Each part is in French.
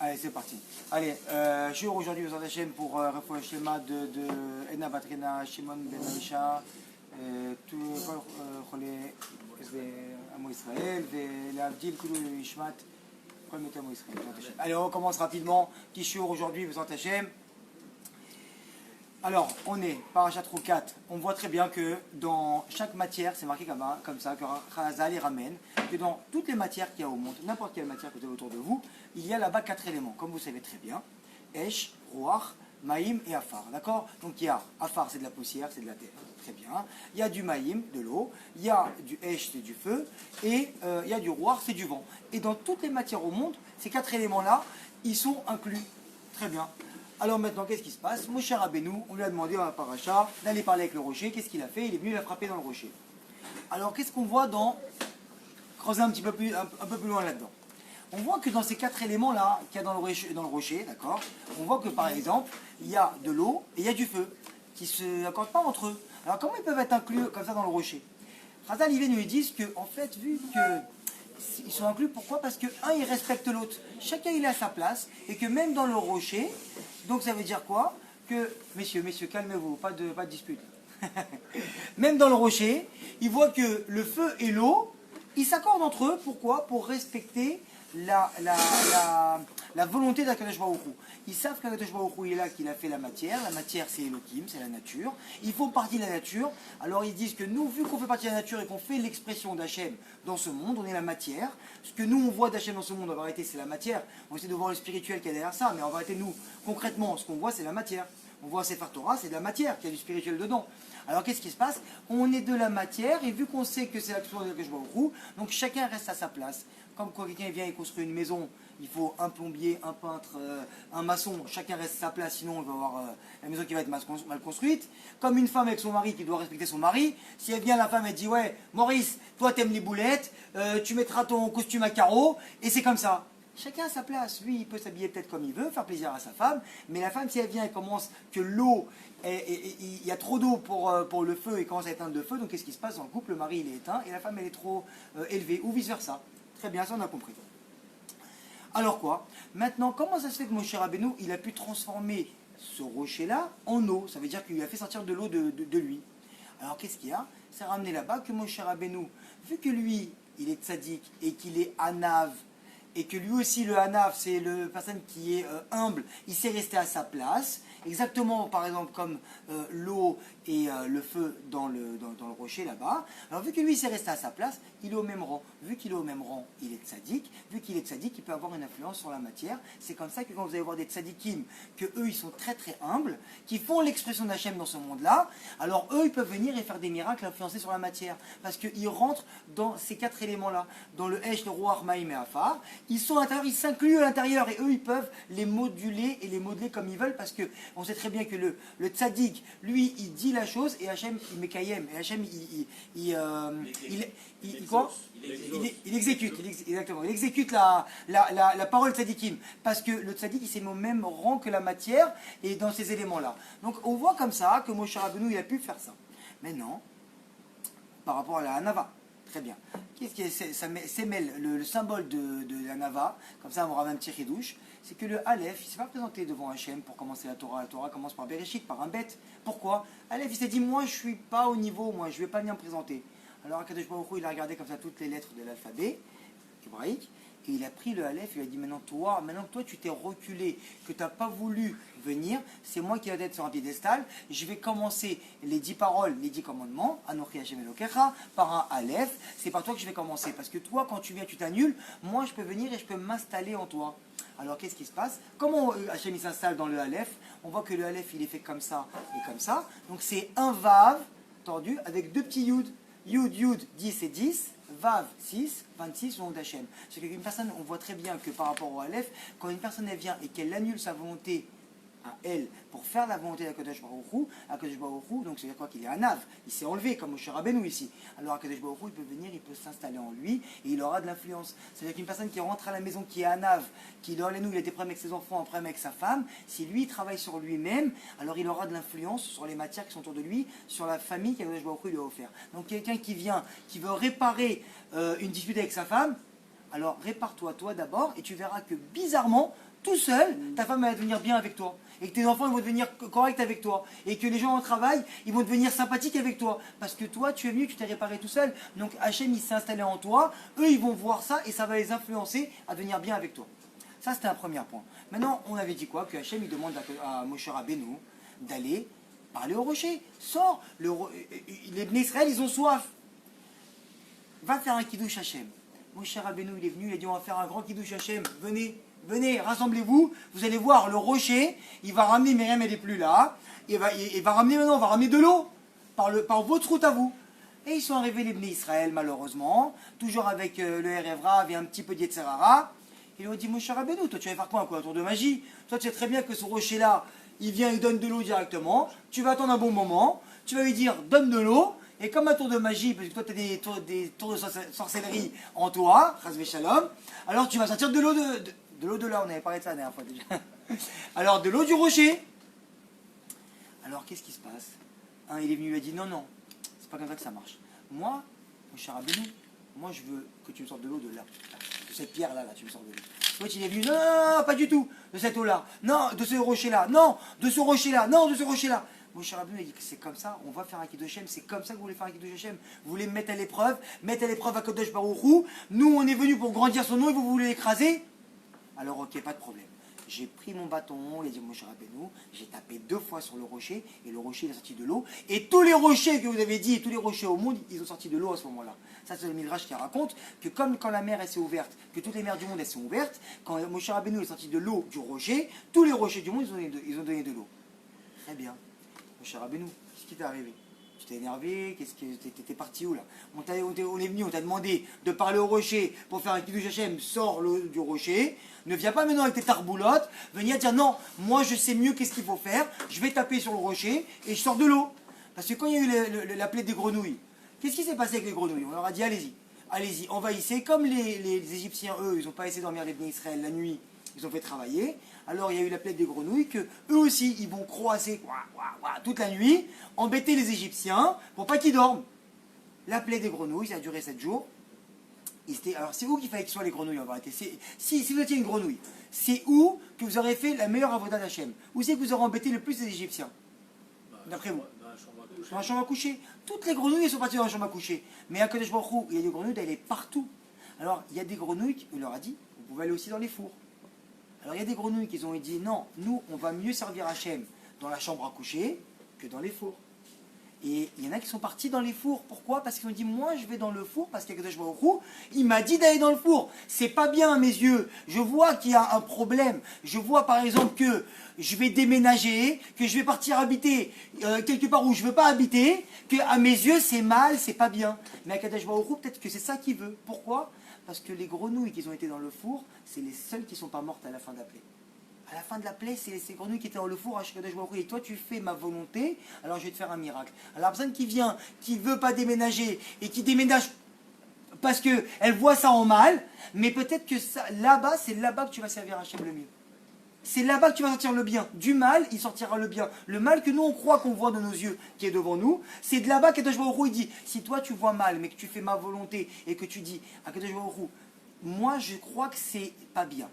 Allez, c'est parti. Allez, je suis aujourd'hui aux Hachem pour le schéma de Edna Batrina, Shimon Ben Amisha, tous les Amo Israël, les Abdil, Koulou Ishmat, premier Amo Israël. Allez, on commence rapidement. Qui suis aujourd'hui aux Hachem. Alors, on est Parashat Rukat. On voit très bien que dans chaque matière, c'est marqué comme ça, que Chazal y ramène, que dans toutes les matières qu'il y a au monde, n'importe quelle matière que vous avez autour de vous, il y a là-bas 4 éléments, comme vous savez très bien. Esh, Ruach, Maïm et Afar. D'accord? Donc il y a Afar, c'est de la poussière, c'est de la terre. Très bien. Il y a du Maïm, de l'eau. Il y a du Esh, c'est du feu. Et il y a du Ruach, c'est du vent. Et dans toutes les matières au monde, ces 4 éléments-là, ils sont inclus. Très bien. Alors maintenant, qu'est-ce qui se passe? Moshe Rabbeinu, on lui a demandé à Paracha d'aller parler avec le rocher. Qu'est-ce qu'il a fait? Il est venu la frapper dans le rocher. Alors qu'est-ce qu'on voit dans... Creuser un peu plus loin là-dedans. On voit que dans ces 4 éléments-là qu'il y a dans le rocher, d'accord, on voit que par exemple, il y a de l'eau et il y a du feu qui ne se accordent pas entre eux. Alors comment ils peuvent être inclus comme ça dans le rocher? Chazal, ils nous disent que, en fait, vu qu'ils sont inclus, pourquoi? Parce que un, il respecte l'autre. Chacun, il est à sa place et que même dans le rocher, donc ça veut dire quoi? Que, messieurs, calmez-vous, pas de dispute. Même dans le rocher, ils voient que le feu et l'eau, ils s'accordent entre eux. Pourquoi? Pour respecter la volonté d'Akadosh Baruch Hu. Ils savent qu'Akadosh Baruch Hu est là, qu'il a fait la matière. La matière, c'est Elohim, c'est la nature. Ils font partie de la nature. Alors ils disent que nous, vu qu'on fait partie de la nature et qu'on fait l'expression d'Hachem dans ce monde, on est la matière. Ce que nous, on voit d'Hachem dans ce monde, en vérité, c'est la matière. On essaie de voir le spirituel qu'il y a derrière ça, mais en vérité, nous, concrètement, ce qu'on voit, c'est la matière. On voit Sefer Torah, c'est de la matière, qu'il y a du spirituel dedans. Alors qu'est-ce qui se passe? On est de la matière, et vu qu'on sait que c'est l'action de Akadosh Baruch Hu, donc chacun reste à sa place. Comme quand quelqu'un vient et construit une maison, il faut un plombier, un peintre, un maçon, chacun reste à sa place, sinon on va avoir la maison qui va être mal construite. Comme une femme avec son mari qui doit respecter son mari, si elle vient, la femme, elle dit, ouais, Maurice, toi t'aimes les boulettes, tu mettras ton costume à carreaux, et c'est comme ça. Chacun à sa place. Lui, il peut s'habiller peut-être comme il veut, faire plaisir à sa femme, mais la femme, si elle vient et commence que l'eau, il y a trop d'eau pour le feu et commence à éteindre le feu, donc qu'est-ce qui se passe dans le couple? Le mari, il est éteint et la femme, elle est trop élevée, ou vice-versa. Très bien, ça on a compris. Alors quoi? Maintenant, comment ça se fait que Moshe Rabbeinu, il a pu transformer ce rocher-là en eau? Ça veut dire qu'il a fait sortir de l'eau de lui. Alors qu'est-ce qu'il y a? C'est ramené là-bas que Moshe Rabbeinu, vu que lui, il est tzaddik et qu'il est anav, et que lui aussi, le Hanaf, c'est la personne qui est humble, il s'est resté à sa place, exactement par exemple comme l'eau et le feu dans le rocher là-bas. Alors vu que lui, il s'est resté à sa place, il est au même rang. Vu qu'il est au même rang, il est tzaddik. Vu qu'il est tzaddik, il peut avoir une influence sur la matière. C'est comme ça que quand vous allez voir des tzaddikim, que eux, ils sont très très humbles, qui font l'expression d'Hachem dans ce monde-là, alors eux, ils peuvent venir et faire des miracles, influencer sur la matière. Parce qu'ils rentrent dans ces 4 éléments-là, dans le Esh, le Ruach, Maïm et Afar. Ils sont à l'intérieur, ils s'incluent à l'intérieur et eux ils peuvent les moduler et les modeler comme ils veulent parce que on sait très bien que le tzaddik, lui il dit la chose et Hachem il mekayem et Hachem il exécute, exactement, il exécute la parole tzaddikim parce que le tzaddik il s'est au même rang que la matière et dans ces éléments là. Donc on voit comme ça que Moshe Rabbeinu il a pu faire ça. Maintenant, par rapport à la Hanava. Très bien. Qu'est-ce qui c'est le symbole de la Nava, comme ça on aura un petit ridouche, c'est que le Aleph, il ne s'est pas présenté devant Hachem pour commencer la Torah. La Torah commence par Bereshit, par un bête. Pourquoi? Aleph, il s'est dit, moi je ne suis pas au niveau, moi je ne vais pas venir me présenter. Alors Akadosh Baruch Hu, il a regardé comme ça toutes les lettres de l'alphabet hébraïque, et il a pris le Aleph, il a dit, maintenant que toi tu t'es reculé, que tu n'as pas voulu venir, c'est moi qui vais être sur un piédestal, je vais commencer les 10 paroles, les 10 commandements, Anochi Hashem Elokecha, par un Aleph, c'est par toi que je vais commencer, parce que toi quand tu viens tu t'annules, moi je peux venir et je peux m'installer en toi. Alors qu'est-ce qui se passe? Comment Hashem s'installe dans le Aleph? On voit que le Aleph il est fait comme ça et comme ça, donc c'est un Vav, tordu, avec 2 petits Yud, Yud, 10 et 10, Vav 6, 26 au nom d'Hachem. C'est qu'une personne, on voit très bien que par rapport au Aleph, quand une personne elle vient et qu'elle annule sa volonté à elle pour faire la volonté d'Akadosh Baruch Hu, donc c'est-à-dire quoi qu'il est un ave, il s'est enlevé comme Moshe Rabbeinu ici. Alors Akadosh Baruch Hu, il peut venir, il peut s'installer en lui et il aura de l'influence. C'est-à-dire qu'une personne qui rentre à la maison qui est un ave, qui dans les nous, il a des problèmes avec ses enfants, un problème avec sa femme, si lui il travaille sur lui-même, alors il aura de l'influence sur les matières qui sont autour de lui, sur la famille qu'Akadosh Baruch Hu lui a offert. Donc quelqu'un qui vient, qui veut réparer une dispute avec sa femme, alors répare-toi toi d'abord et tu verras que bizarrement, tout seul, ta femme va devenir bien avec toi. Et que tes enfants ils vont devenir corrects avec toi. Et que les gens au travail, ils vont devenir sympathiques avec toi. Parce que toi, tu es venu, tu t'es réparé tout seul. Donc Hachem, il s'est installé en toi. Eux, ils vont voir ça et ça va les influencer à devenir bien avec toi. Ça, c'était un premier point. Maintenant, on avait dit quoi? Que Hachem, il demande à Moshe Rabbeinu d'aller parler au rocher. Sors. Les Bnei Israël, ils ont soif. Va faire un kiddush Hachem. Moshe Rabbeinu, il est venu, il a dit on va faire un grand kiddush Hachem. Venez. Venez, rassemblez-vous, vous allez voir le rocher, il va ramener, Myriam elle n'est plus là, il va ramener maintenant, on va ramener de l'eau, par votre route à vous. Et ils sont arrivés les Bnei Israël malheureusement, toujours avec le Erevra et un petit peu d'Yetzerara. Ils lui ont dit, Moshe Rabbeinu, toi tu vas faire quoi, un tour de magie? Toi tu sais très bien que ce rocher-là, il vient, il donne de l'eau directement, tu vas attendre un bon moment, tu vas lui dire, donne de l'eau, et comme un tour de magie, parce que toi tu as des tours de sorcellerie en toi, Chas Shalom, alors tu vas sortir de l'eau de l'eau de là, on avait parlé de ça la dernière fois déjà. Alors, de l'eau du rocher. Alors, qu'est-ce qui se passe? Il est venu, il lui a dit, non, non, c'est pas comme ça que ça marche. Moi, mon cher Rabbeinu, moi je veux que tu me sortes de l'eau de là. De cette pierre-là, tu me sors de l'eau. L'autre, il est venu, non, non, non, pas du tout, de cette eau-là. Non, de ce rocher-là. Non, de ce rocher-là. Non, de ce rocher-là. Mon cher Rabbeinu a dit que c'est comme ça, on va faire un Kiddush Hashem, c'est comme ça que vous voulez faire un Kiddush Hashem. Vous voulez me mettre à l'épreuve à Kodesh Baruch Hu. Nous, on est venus pour grandir son nom et vous voulez l'écraser? Alors ok, pas de problème. J'ai pris mon bâton, il a dit Moshe Rabbeinu, j'ai tapé 2 fois sur le rocher, et le rocher il a sorti de l'eau. Et tous les rochers que vous avez dit, tous les rochers au monde, ils ont sorti de l'eau à ce moment-là. Ça c'est le Midrash qui raconte que comme quand la mer elle s'est ouverte, que toutes les mers du monde elles sont ouvertes, quand Moshe Rabbeinu est sorti de l'eau du rocher, tous les rochers du monde ils ont donné de l'eau. Très bien. Moshe Rabbeinu, qu'est-ce qui t'est arrivé? Tu t'es énervé? Qu'est-ce que t'es parti où là? On est venu, on t'a demandé de parler au rocher pour faire un kiddush Hashem, sors l'eau du rocher. Ne viens pas maintenant avec tes tarboulottes, venir dire non, moi je sais mieux qu'est-ce qu'il faut faire, je vais taper sur le rocher et je sors de l'eau. Parce que quand il y a eu la plaie des grenouilles, qu'est-ce qui s'est passé avec les grenouilles? On leur a dit allez-y, allez-y, envahissez. Comme les Égyptiens, eux, ils n'ont pas essayé de dormir les Bnei Israël la nuit, ils ont fait travailler. Alors il y a eu la plaie des grenouilles que eux aussi ils vont croasser toute la nuit, embêter les Égyptiens pour pas qu'ils dorment. La plaie des grenouilles, ça a duré 7 jours. Alors c'est où qu'il fallait que ce soit les grenouilles en vérité? Si vous étiez une grenouille, c'est où que vous aurez fait la meilleure avoda d'Hachem? Où c'est que vous aurez embêté le plus les Égyptiens? D'après vous? Dans la chambre à coucher. Toutes les grenouilles elles sont parties dans la chambre à coucher. Mais à Kodesh Baruch Hu, il y a des grenouilles, elle est partout. Alors il y a des grenouilles, on leur a dit, vous pouvez aller aussi dans les fours. Alors il y a des grenouilles qui ont dit non, nous on va mieux servir Hachem dans la chambre à coucher que dans les fours. Et il y en a qui sont partis dans les fours. Pourquoi? Parce qu'ils ont dit moi je vais dans le four parce qu'Akadosh Baruch Hu, il m'a dit d'aller dans le four. C'est pas bien à mes yeux. Je vois qu'il y a un problème. Je vois par exemple que je vais déménager, que je vais partir habiter quelque part où je veux pas habiter, que à mes yeux c'est mal, c'est pas bien. Mais Akadosh Baruch Hu, peut-être que c'est ça qu'il veut. Pourquoi? Parce que les grenouilles qui ont été dans le four, c'est les seules qui ne sont pas mortes à la fin de la plaie. À la fin de la plaie, c'est ces grenouilles qui étaient dans le four, et toi tu fais ma volonté, alors je vais te faire un miracle. Alors la personne qui vient, qui ne veut pas déménager, et qui déménage parce qu'elle voit ça en mal, mais peut-être que là-bas, c'est là-bas que tu vas servir Hachem le mieux. C'est là-bas que tu vas sortir le bien. Du mal, il sortira le bien. Le mal que nous, on croit qu'on voit de nos yeux, qui est devant nous, c'est de là-bas qu'Akadosh Baruch Hu, il dit, si toi tu vois mal, mais que tu fais ma volonté, et que tu dis, Akadosh Baruch Hu, moi je crois que c'est pas bien,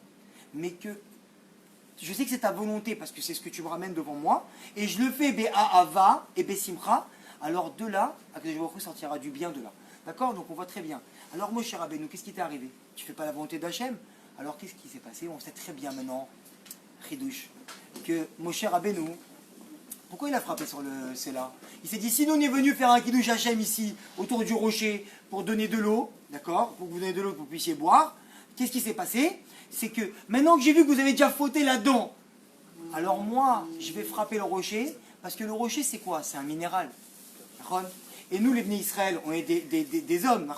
mais que je sais que c'est ta volonté, parce que c'est ce que tu me ramènes devant moi, et je le fais, Be'ahava et Be'simcha, alors de là, Akadosh Baruch Hu sortira du bien de là. D'accord? Donc on voit très bien. Alors Moshe Rabbeinu, qu'est-ce qui t'est arrivé? Tu fais pas la volonté d'Hachem? Alors qu'est-ce qui s'est passé? On sait très bien maintenant, Chidouche, que Moshe Rabbeinu, pourquoi il a frappé sur le Sela? Il s'est dit, si nous on est venu faire un Kiddush Hashem ici, autour du rocher, pour donner de l'eau, d'accord? Pour que vous donniez de l'eau, que vous puissiez boire, qu'est-ce qui s'est passé? C'est que, maintenant que j'ai vu que vous avez déjà fauté là-dedans, alors moi, je vais frapper le rocher, parce que le rocher, c'est quoi? C'est un minéral. Et nous, les Bnei Israël, on est des hommes,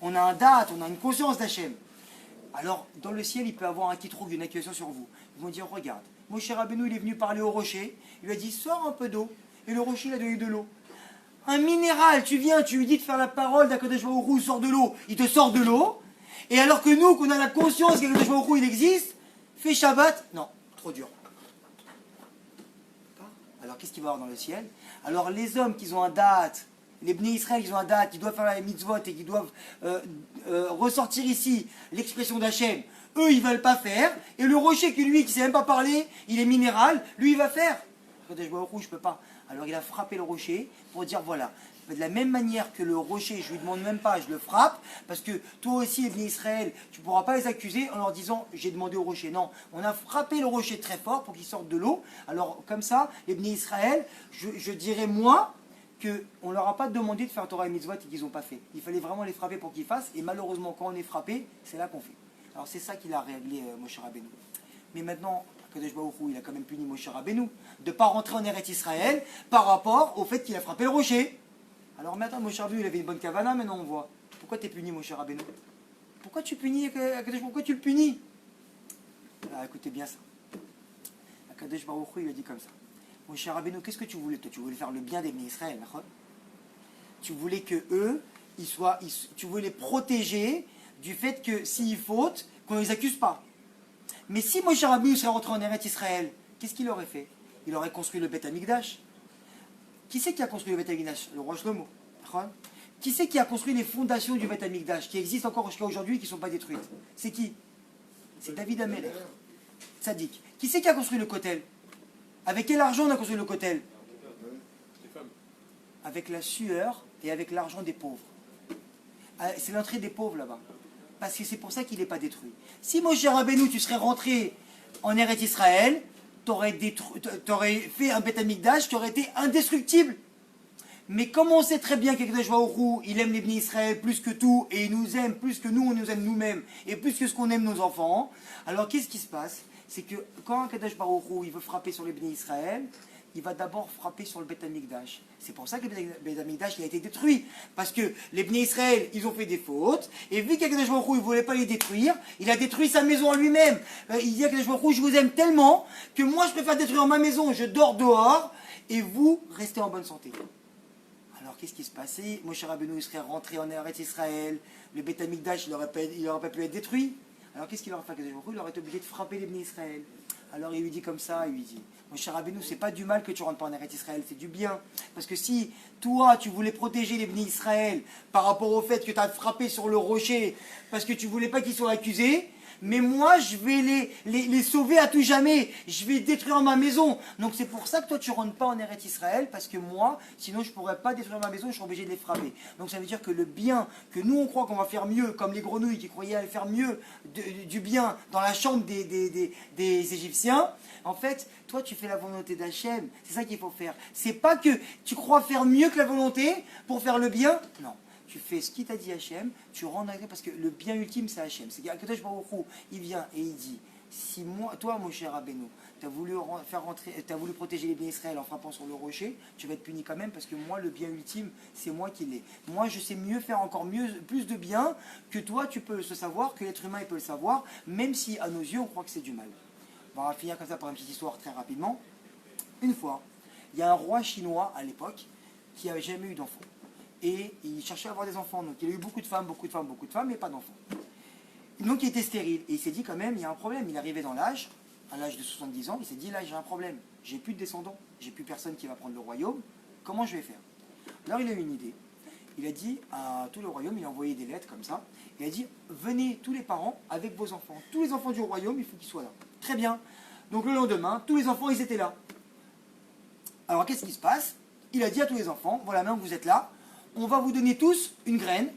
on a un date, on a une conscience d'Hachem. Alors, dans le ciel, il peut avoir un qui trouve une accusation sur vous. Ils vont dire, regarde, Moshe Rabbeinu, il est venu parler au rocher, il lui a dit, sors un peu d'eau. Et le rocher, il a donné de l'eau. Un minéral, tu viens, tu lui dis de faire la parole d'Akadosh Baruch Hu, sort de l'eau, il te sort de l'eau. Et alors que nous, qu'on a la conscience qu'Akadosh Baruch Hu, il existe, fais Shabbat, non, trop dur. Alors, qu'est-ce qu'il va y avoir dans le ciel? Alors, les hommes qui ont un date les Bnei Israël, ils ont un date, ils doivent faire la mitzvot et qu'ils doivent ressortir ici l'expression d'Hachem. Eux, ils ne veulent pas faire. Et le rocher, qui lui, qui ne sait même pas parler, il est minéral, lui, il va faire. Je ne peux pas. Alors il a frappé le rocher pour dire voilà. De la même manière que le rocher, je ne lui demande même pas, je le frappe, parce que toi aussi, les Bnei Israël, tu ne pourras pas les accuser en leur disant j'ai demandé au rocher. Non, on a frappé le rocher très fort pour qu'il sorte de l'eau. Alors comme ça, les Bnei Israël, je dirais moi, qu'on ne leur a pas demandé de faire Torah et Mitzvot et qu'ils n'ont pas fait. Il fallait vraiment les frapper pour qu'ils fassent, et malheureusement, quand on est frappé, c'est là qu'on fait. Alors c'est ça qu'il a réglé Moshe Rabbeinu. Mais maintenant, Kadosh Baruch Hu, il a quand même puni Moshe Rabbeinu de ne pas rentrer en Eretz Israël par rapport au fait qu'il a frappé le rocher. Alors maintenant, Moshe Rabbeinu, il avait une bonne kavana, maintenant on voit. Pourquoi tu es puni, Moshe Rabbeinu? Pourquoi tu punis Pourquoi tu le punis? Alors écoutez bien ça. Kadosh Baruch Hu, il a dit comme ça. Moshe Rabbeinu, qu'est-ce que tu voulais? Toi, tu voulais faire le bien des Bnei Israël. Tu voulais que eux, tu voulais les protéger du fait que s'ils fautent, qu'on ne les accuse pas. Mais si Moshe Rabbeinu serait rentré en Eretz Israël, qu'est-ce qu'il aurait fait? Il aurait construit le Beth Amikdash. Qui c'est qui a construit le Beth Amikdash? Le roi Shlomo. Qui c'est qui a construit les fondations du Beth Amikdash, qui existent encore jusqu'à aujourd'hui et qui ne sont pas détruites? C'est qui? C'est David Amelech. Tzadik. Qui c'est qui a construit le Kotel? Avec quel argent on a construit le Kotel? Avec la sueur et avec l'argent des pauvres. C'est l'entrée des pauvres là-bas. Parce que c'est pour ça qu'il n'est pas détruit. Si Moshe Rabbeinu, tu serais rentré en Eretz Israël, t'aurais fait un Beth Amikdash qui aurait été indestructible. Mais comme on sait très bien qu'Akadosh Baruch Hu, il aime les Bnei Israël plus que tout, et il nous aime plus que nous, on nous aime nous-mêmes, et plus que ce qu'on aime nos enfants, alors qu'est-ce qui se passe? C'est que quand Akadosh Baruch Hu, il veut frapper sur les Bnei Israël, il va d'abord frapper sur le Beth Amikdash. C'est pour ça que le Beth Amikdash il a été détruit. Parce que les Bnei Israël, ils ont fait des fautes. Et vu qu'Akadosh Baruch Hu, il ne voulait pas les détruire, il a détruit sa maison en lui-même. Il dit à Akadosh Baruch Hu, je vous aime tellement que moi, je préfère détruire ma maison. Je dors dehors et vous, restez en bonne santé. Alors, qu'est-ce qui se passait? Moshe Rabbeinu serait rentré en Eretz Israël. Le Beth Amikdash, il n'aurait pas pu être détruit. Alors, qu'est-ce qu'il aurait fait à Akadosh Baruch Hu? Il aurait été obligé de frapper les Bnei Israël. Alors il lui dit comme ça, il lui dit, Moshe Rabbeinu, c'est pas du mal que tu rentres pas en Eretz Israël, c'est du bien. Parce que si toi, tu voulais protéger les Bnei Israël par rapport au fait que tu as frappé sur le rocher, parce que tu voulais pas qu'ils soient accusés, mais moi, je vais les sauver à tout jamais. Je vais détruire ma maison. Donc c'est pour ça que toi, tu rentres pas en Eretz Israël, parce que moi, sinon je pourrais pas détruire ma maison, je serais obligé de les frapper. Donc ça veut dire que le bien, que nous on croit qu'on va faire mieux, comme les grenouilles qui croyaient aller faire mieux du bien dans la chambre des Égyptiens, en fait, toi tu fais la volonté d'Hachem. C'est ça qu'il faut faire. C'est pas que tu crois faire mieux que la volonté pour faire le bien. Non. Tu fais ce qu'il t'a dit Hachem, tu rends agréable parce que le bien ultime c'est Hachem. C'est qu'Akadosh Baruch Hu, il vient et il dit, si moi, toi mon cher Rabbeinu, tu as voulu protéger les Bnei Israël en frappant sur le rocher, tu vas être puni quand même parce que moi le bien ultime c'est moi qui l'ai. Moi je sais mieux faire encore plus de bien que toi tu peux le savoir, que l'être humain il peut le savoir, même si à nos yeux on croit que c'est du mal. On va finir comme ça par une petite histoire très rapidement. Une fois, il y a un roi chinois à l'époque qui n'avait jamais eu d'enfant. Et il cherchait à avoir des enfants. Donc il a eu beaucoup de femmes, mais pas d'enfants. Donc il était stérile. Et il s'est dit quand même, il y a un problème. Il est arrivé dans l'âge, à l'âge de 70 ans, il s'est dit là j'ai un problème. J'ai plus de descendants. J'ai plus personne qui va prendre le royaume. Comment je vais faire? Alors il a eu une idée. Il a dit à tout le royaume, il a envoyé des lettres comme ça. Il a dit, venez tous les parents avec vos enfants. Tous les enfants du royaume, il faut qu'ils soient là. Très bien. Donc le lendemain, tous les enfants, ils étaient là. Alors qu'est-ce qui se passe? Il a dit à tous les enfants, voilà, maintenant que vous êtes là, on va vous donner tous une graine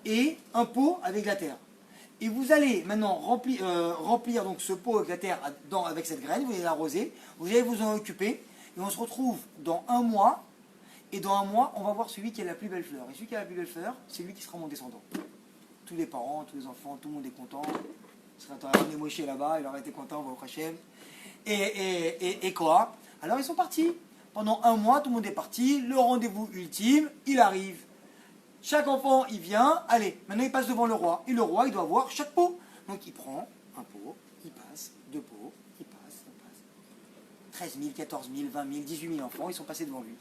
et un pot avec de la terre. Et vous allez maintenant remplir donc ce pot avec la terre avec cette graine, vous allez l'arroser, vous allez vous en occuper, et on se retrouve dans un mois, et dans un mois, on va voir celui qui a la plus belle fleur. Et celui qui a la plus belle fleur, c'est lui qui sera mon descendant. Tous les parents, tous les enfants, tout le monde est content. On est moché là-bas, il aurait été content, on va au Hachem. Et quoi? Alors ils sont partis. Pendant un mois, tout le monde est parti. Le rendez-vous ultime, il arrive. Chaque enfant, il vient. Allez, maintenant il passe devant le roi. Et le roi, il doit voir chaque pot. Donc il prend un pot, il passe, deux pots, il passe, il passe. 13 000, 14 000, 20 000, 18 000 enfants, ils sont passés devant lui.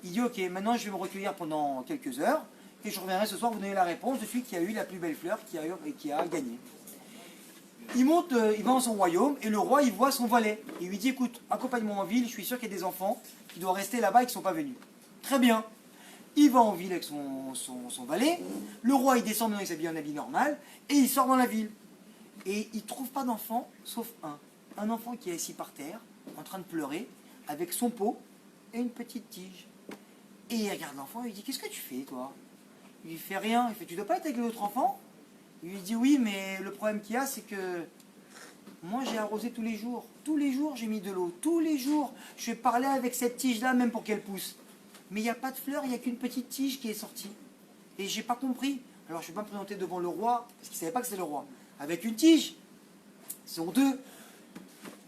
Il dit, ok, maintenant je vais me recueillir pendant quelques heures. Et je reviendrai ce soir vous donner la réponse de celui qui a eu la plus belle fleur, qui a gagné. Il monte, il va dans son royaume et le roi il voit son valet. Il lui dit écoute, accompagne-moi en ville, je suis sûr qu'il y a des enfants qui doivent rester là-bas et qui ne sont pas venus. Très bien. il va en ville avec son valet, le roi il descend maintenant, il s'habille en habit normal, et il sort dans la ville. Et il ne trouve pas d'enfant, sauf un enfant qui est assis par terre, en train de pleurer, avec son pot et une petite tige. Et il regarde l'enfant et il dit, qu'est-ce que tu fais toi? Il fait rien, il fait, tu dois pas être avec l'autre enfant? Il lui dit, oui, mais le problème qu'il y a, c'est que moi j'ai arrosé tous les jours j'ai mis de l'eau, tous les jours je vais parler avec cette tige-là même pour qu'elle pousse. Mais il n'y a pas de fleurs, il n'y a qu'une petite tige qui est sortie. Et j'ai pas compris. Alors je ne vais pas me présenter devant le roi, parce qu'il ne savait pas que c'était le roi. Avec une tige, ils sont deux.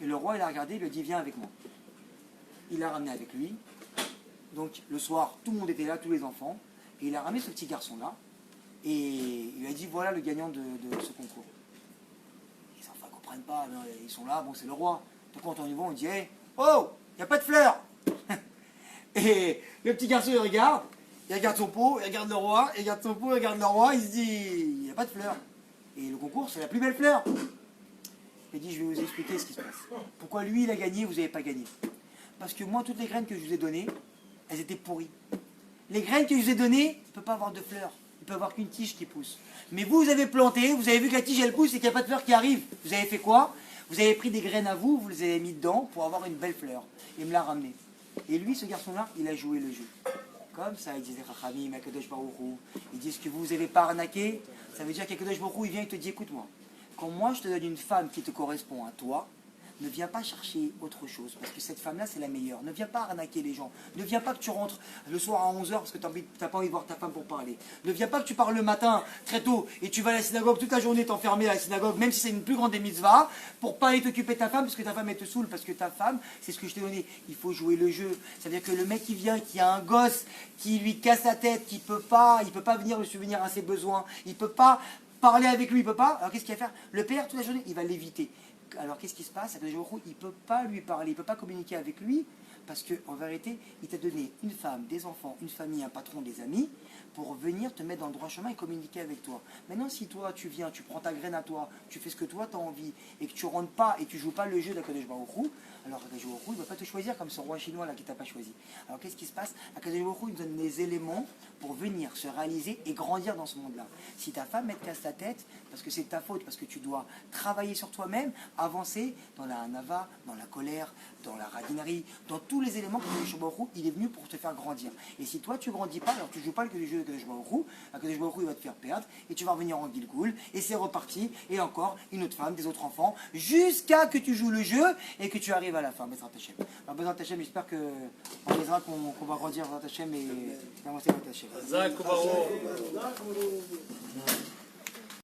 Et le roi il a regardé, il lui a dit, viens avec moi. Il l'a ramené avec lui. Donc le soir, tout le monde était là, tous les enfants. Et il a ramené ce petit garçon-là. Et il lui a dit, voilà le gagnant de ce concours. Les enfants ne comprennent pas, ils sont là, bon c'est le roi. Donc quand on y va, on dit, hey, oh, il n'y a pas de fleurs. Et le petit garçon il regarde son pot, il regarde le roi, il regarde son pot, il regarde le roi, il se dit, il n'y a pas de fleurs. Et le concours, c'est la plus belle fleur. Il dit, je vais vous expliquer ce qui se passe. Pourquoi lui, il a gagné, vous n'avez pas gagné? Parce que moi, toutes les graines que je vous ai données, elles étaient pourries. Les graines que je vous ai données, il ne peut pas avoir de fleurs. Il peut avoir qu'une tige qui pousse. Mais vous avez planté, vous avez vu que la tige, elle pousse et qu'il n'y a pas de fleurs qui arrivent. Vous avez fait quoi? Vous avez pris des graines à vous, vous les avez mis dedans pour avoir une belle fleur. Et me l'a ramené. Et lui, ce garçon-là, il a joué le jeu. Comme ça, il disait Chachamim, Akadosh Baruch Hu. Ils disent que vous n'avez pas arnaqué. Ça veut dire qu'Akadosh Baruch Hu, il vient et te dit, écoute-moi, quand moi je te donne une femme qui te correspond à toi, ne viens pas chercher autre chose, parce que cette femme-là, c'est la meilleure. Ne viens pas arnaquer les gens. Ne viens pas que tu rentres le soir à 11h parce que tu n'as pas envie de voir ta femme pour parler. Ne viens pas que tu parles le matin très tôt et tu vas à la synagogue toute la journée t'enfermer à la synagogue, même si c'est une plus grande des mitzvahs, pour pas aller t'occuper de ta femme parce que ta femme elle te saoule, parce que ta femme, c'est ce que je t'ai donné. Il faut jouer le jeu. C'est-à-dire que le mec qui vient, qui a un gosse, qui lui casse la tête, qui peut pas venir le subvenir à ses besoins, il peut pas parler avec lui, il peut pas. Alors qu'est-ce qu'il va faire? Le père, toute la journée, il va l'éviter. Alors qu'est-ce qui se passe? Il ne peut pas lui parler, il ne peut pas communiquer avec lui, parce qu'en vérité, il t'a donné une femme, des enfants, une famille, un patron, des amis, pour venir te mettre dans le droit chemin et communiquer avec toi. Maintenant, si toi, tu viens, tu prends ta graine à toi, tu fais ce que toi, tu as envie, et que tu rentres pas, et tu joues pas le jeu d'Akadosh Baruch Hu, alors Akadosh Baruch Hu, il ne va pas te choisir comme ce roi chinois là qui t'a pas choisi. Alors qu'est-ce qui se passe? Akadosh Baruch Hu, il donne les éléments pour venir se réaliser et grandir dans ce monde-là. Si ta femme, elle te casse ta tête, parce que c'est ta faute, parce que tu dois travailler sur toi-même, avancer dans la hanava, dans la colère, dans la radinerie, dans tous les éléments que Akadosh Baruch Hu, il est venu pour te faire grandir. Et si toi, tu grandis pas, alors tu joues pas le jeu d'Akadosh Baruch Hu, Akadosh Baruch Hu, il va te faire perdre, et tu vas revenir en Gilgoul, et c'est reparti, et encore une autre femme, des autres enfants, jusqu'à que tu joues le jeu, et que tu arrives à la fin, Bezrat Hashem. Alors Bezrat Hashem, j'espère que on verra qu'on va grandir Bezrat Hashem et avancer Bezrat Hashem.